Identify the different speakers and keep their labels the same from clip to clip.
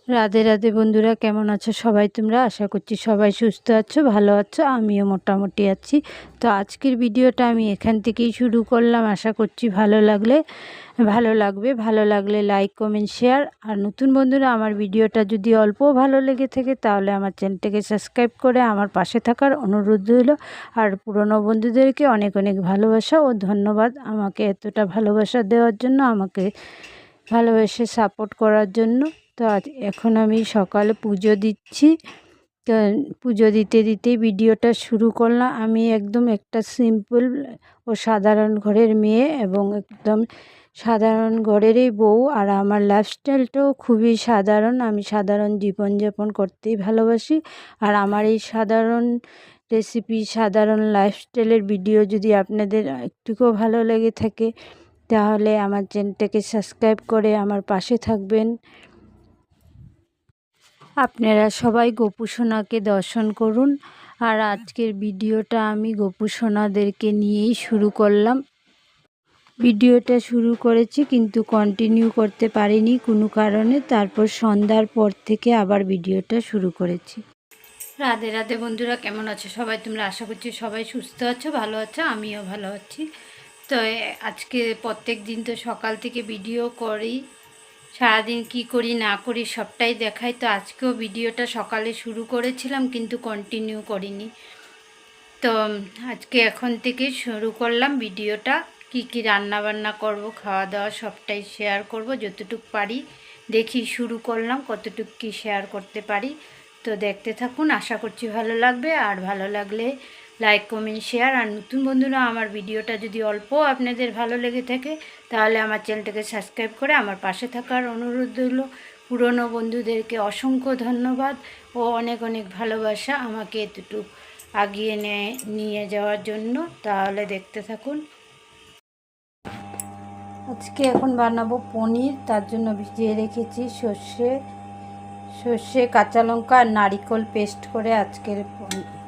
Speaker 1: রাধে রাধে বন্ধুরা, কেমন আছো সবাই? তোমরা আশা করছি সবাই সুস্থ আছো, ভালো আছো। আমিও মোটামুটি আছি। তো আজকের ভিডিওটা আমি এখান থেকেই শুরু করলাম। আশা করছি ভালো লাগবে। ভালো লাগলে লাইক কমেন্ট শেয়ার। আর নতুন বন্ধুরা আমার ভিডিওটা যদি অল্প ভালো লেগে থাকে তাহলে আমার চ্যানেলটাকে সাবস্ক্রাইব করে আমার পাশে থাকার অনুরোধ রইল। আর পুরনো বন্ধুদেরকে অনেক অনেক ভালোবাসা ও ধন্যবাদ আমাকে এতটা ভালোবাসা দেওয়ার জন্য, আমাকে ভালোবেসে সাপোর্ট করার জন্য। তো এখন আমি সকালে পুজো দিচ্ছি। তো পুজো দিতে দিতেই ভিডিওটা শুরু করলাম। আমি একদম একটা সিম্পল ও সাধারণ ঘরের মেয়ে এবং একদম সাধারণ ঘরেরই বউ। আর আমার লাইফস্টাইলটাও খুবই সাধারণ। আমি সাধারণ জীবনযাপন করতেই ভালোবাসি। আর আমার এই সাধারণ রেসিপি, সাধারণ লাইফস্টাইলের ভিডিও যদি আপনাদের একটুকুও ভালো লেগে থাকে তাহলে আমার চ্যানেলটাকে সাবস্ক্রাইব করে আমার পাশে থাকবেন। আপনারা সবাই গোপু সোনাকে দর্শন করুন। আর আজকের ভিডিওটা আমি গোপু সোনাদেরকে নিয়েই শুরু করলাম। ভিডিওটা শুরু করেছি কিন্তু কন্টিনিউ করতে পারিনি কোনো কারণে। তারপর সন্ধ্যার পর থেকে আবার ভিডিওটা শুরু করেছি। রাধে রাধে বন্ধুরা, কেমন আছো সবাই? তোমরা আশা করছি সবাই সুস্থ আছো, ভালো আছো। আমিও ভালো আছি। তো আজকে প্রত্যেক দিন তো সকাল থেকে ভিডিও করি, সারাদিন কি করি না করি সবটাই দেখাই। তো আজকেও ভিডিওটা সকালে শুরু করেছিলাম কিন্তু কন্টিনিউ করিনি। তো আজকে এখন থেকে শুরু করলাম ভিডিওটা। কি কি রান্না বান্না করব, খাওয়া দাওয়া সবটাই শেয়ার করব যতটুকু পারি। দেখি শুরু করলাম কতটুকু কি শেয়ার করতে পারি। তো দেখতে থাকুন, আশা করছি ভালো লাগবে। আর ভালো লাগলে লাইক কমেন্ট শেয়ার। আর নতুন বন্ধুরা আমার ভিডিওটা যদি অল্প আপনাদের ভালো লেগে থাকে তাহলে আমার চ্যানেলটাকে সাবস্ক্রাইব করে আমার পাশে থাকার অনুরোধ রইল। পুরনো বন্ধুদেরকে অসংখ্য ধন্যবাদ ও অনেক অনেক ভালোবাসা আমাকে এতটুকু আগিয়ে নিয়ে যাওয়ার জন্য। তাহলে দেখতে থাকুন। আজকে এখন বানাবো পনির। তার জন্য ভিজিয়ে রেখেছি সর্ষে কাঁচা লঙ্কা আর নারিকেল পেস্ট করে আজকের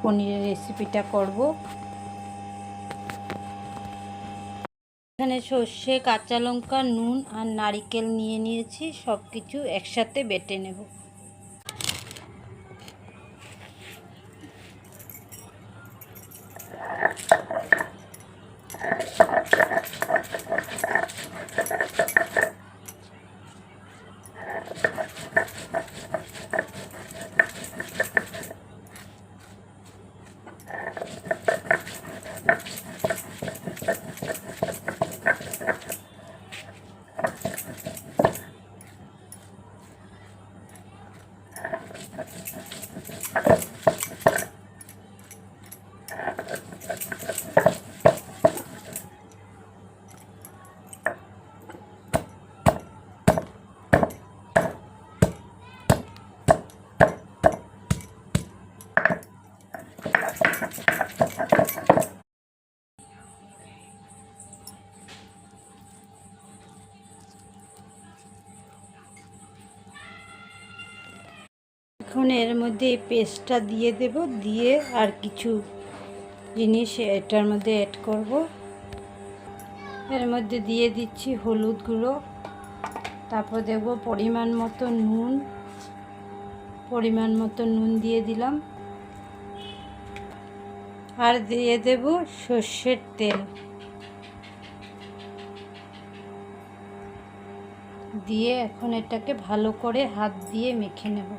Speaker 1: পনিরের রেসিপিটা করব। এখানে সর্ষে কাঁচা লঙ্কা নুন আর নারিকেল নিয়ে নিয়েছি, সব কিছু একসাথে বেটে নেব। এখন এর মধ্যে এই পেস্টটা দিয়ে দেব, দিয়ে আর কিছু জিনিস এটার মধ্যে অ্যাড করব। এর মধ্যে দিয়ে দিচ্ছি হলুদ গুঁড়ো, তারপর দেব পরিমাণ মতো নুন দিয়ে দিলাম। আর দিয়ে দেব সর্ষের তেল, দিয়ে এখন এটাকে ভালো করে হাত দিয়ে মেখে নেব।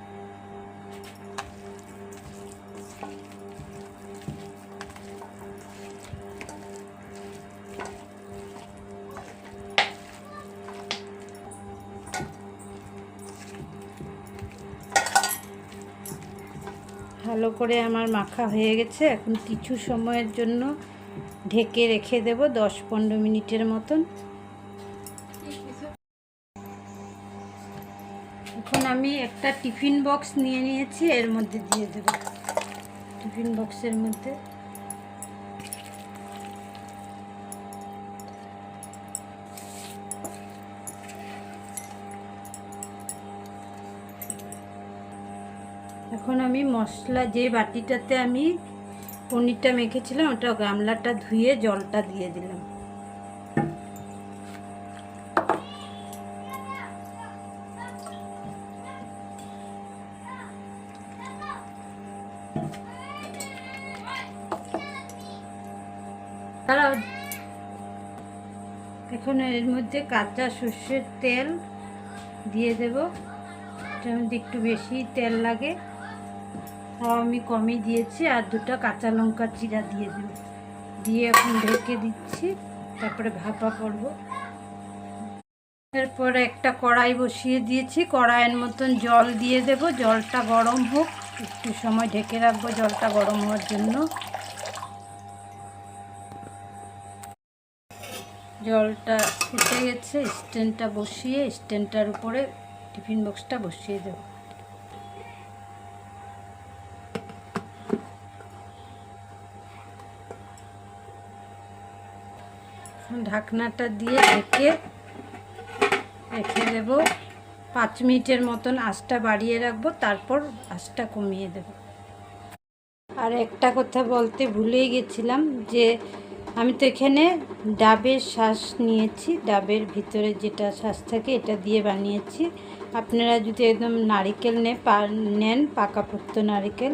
Speaker 1: ভালো করে আমার মাখা হয়ে গেছে। এখন কিছু সময়ের জন্য ঢেকে রেখে দেব, 10-15 মিনিটের মতন। এখন আমি একটা টিফিন বক্স নিয়ে নিয়েছি, এর মধ্যে দিয়ে দেব। টিফিন বক্সের মধ্যে এখন আমি মশলা, যে বাটিটাতে আমি পনিরটা মেখেছিলাম ওটা গামলাটা ধুয়ে জলটা দিয়ে দিলাম। এখন এর মধ্যে কাঁচা সর্ষের তেল দিয়ে দেব। এটার মধ্যে একটু বেশি তেল লাগে, তাও আমি কমই দিয়েছি। আর 2টা কাঁচা লঙ্কা চিরা দিয়ে দেব, দিয়ে এখন ঢেকে দিচ্ছি, তারপরে ভাপা করব। এরপর একটা কড়াই বসিয়ে দিয়েছি, কড়াইয়ের মতন জল দিয়ে দেব। জলটা গরম হোক, একটু সময় ঢেকে রাখবো জলটা গরম হওয়ার জন্য। জলটা ফুটে গেছে, স্ট্যান্ডটা বসিয়ে স্ট্যান্ডটার উপরে টিফিন বক্সটা বসিয়ে দেব। ঢাকনাটা দিয়ে ঢেকে রেখে দেব 5 মিনিটের মতন। আঁচটা বাড়িয়ে রাখবো, তারপর আঁচটা কমিয়ে দেব। আর একটা কথা বলতে ভুলেই গেছিলাম, যে আমি তো এখানে ডাবের শাঁস নিয়েছি, ডাবের ভিতরে যেটা শাঁস থাকে এটা দিয়ে বানিয়েছি। আপনারা যদি একদম নারকেল নেন পাকাপোক্ত নারকেল,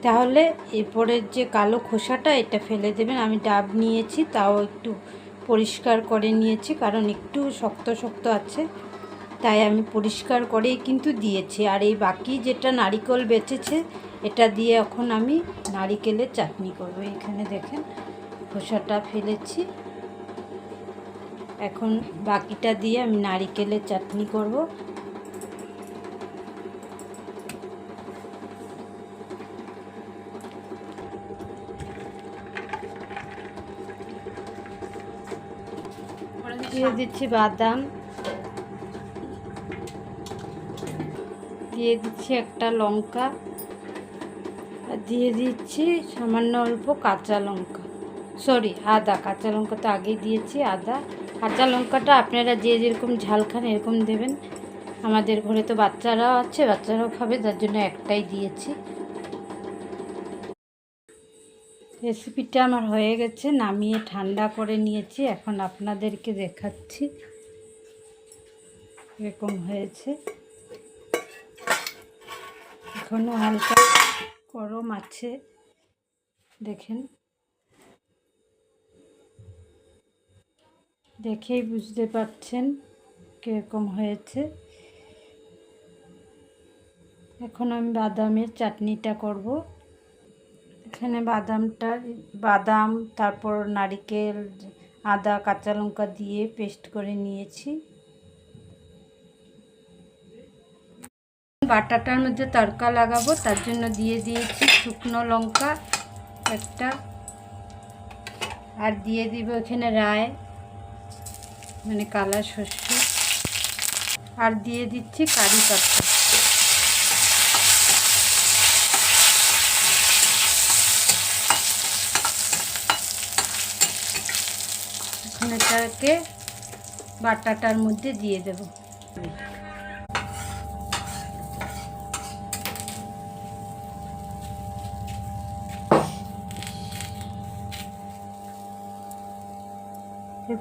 Speaker 1: তাহলে এরপরের যে কালো খোসাটা এটা ফেলে দেবেন। আমি ডাব নিয়েছি, তাও একটু পরিষ্কার করে নিয়েছি, কারণ একটু শক্ত শক্ত আছে, তাই আমি পরিষ্কার করেই কিন্তু দিয়েছি। আর এই বাকি যেটা নারকেল বেঁচেছে, এটা দিয়ে এখন আমি নারকেলের চাটনি করব। এখানে দেখেন খোসাটা ফেলেছি, এখন বাকিটা দিয়ে আমি নারকেলের চাটনি করব। দিয়ে দিচ্ছি বাদাম, দিয়ে দিচ্ছি একটা লঙ্কা, আর দিয়ে দিচ্ছি সামান্য অল্প কাঁচা লঙ্কা, আদা। কাঁচা লঙ্কা তো আগেই দিয়েছি, আদা। কাঁচা লঙ্কাটা আপনারা যে যেরকম ঝাল খান এরকম দেবেন। আমাদের ঘরে তো বাচ্চারাও আছে, বাচ্চারাও খাবে, তার জন্য একটাই দিয়েছি। রেসিপিটা আমার হয়ে গেছে, নামিয়ে ঠান্ডা করে নিয়েছি। এখন আপনাদেরকে দেখাচ্ছি এরকম হয়েছে। এখনও হালকা গরম আছে, দেখেন, দেখেই বুঝতে পারছেন কীরকম হয়েছে। এখন আমি বাদামের চাটনিটা করব। এখানে বাদাম, তারপর নারকেল, আদা, কাঁচা লঙ্কা দিয়ে পেস্ট করে নিয়েছি। বাটাটার মধ্যে তড়কা লাগাবো, তার জন্য দিয়ে দিয়েছি শুকনো লঙ্কা একটা, আর দিয়ে দিব এখানে রায় মানে কালা সর্ষে, আর দিয়ে দিচ্ছি কারি পাতা। এখন এটাকে বাটাটার মধ্যে দিয়ে দেব।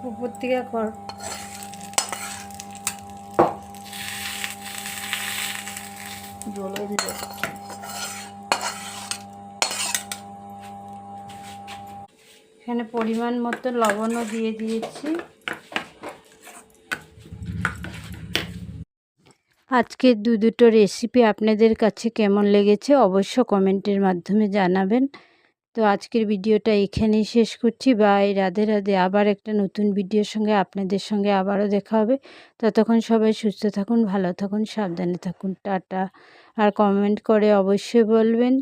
Speaker 1: উপর থেকে কর জলে দিলে এখানে পরিমাণ মতো লবণও দিয়ে দিয়েছি। আজকের দুটো রেসিপি আপনাদের কাছে কেমন লেগেছে অবশ্য কমেন্টের মাধ্যমে জানাবেন। তো আজকের ভিডিওটা এখানেই শেষ করছি। বাই, রাধে রাধে। আবার একটা নতুন ভিডিওর সঙ্গে আপনাদের সঙ্গে আবারও দেখা হবে। ততক্ষণ সবাই সুস্থ থাকুন, ভালো থাকুন, সাবধানে থাকুন। টাটা। আর কমেন্ট করে অবশ্যই বলবেন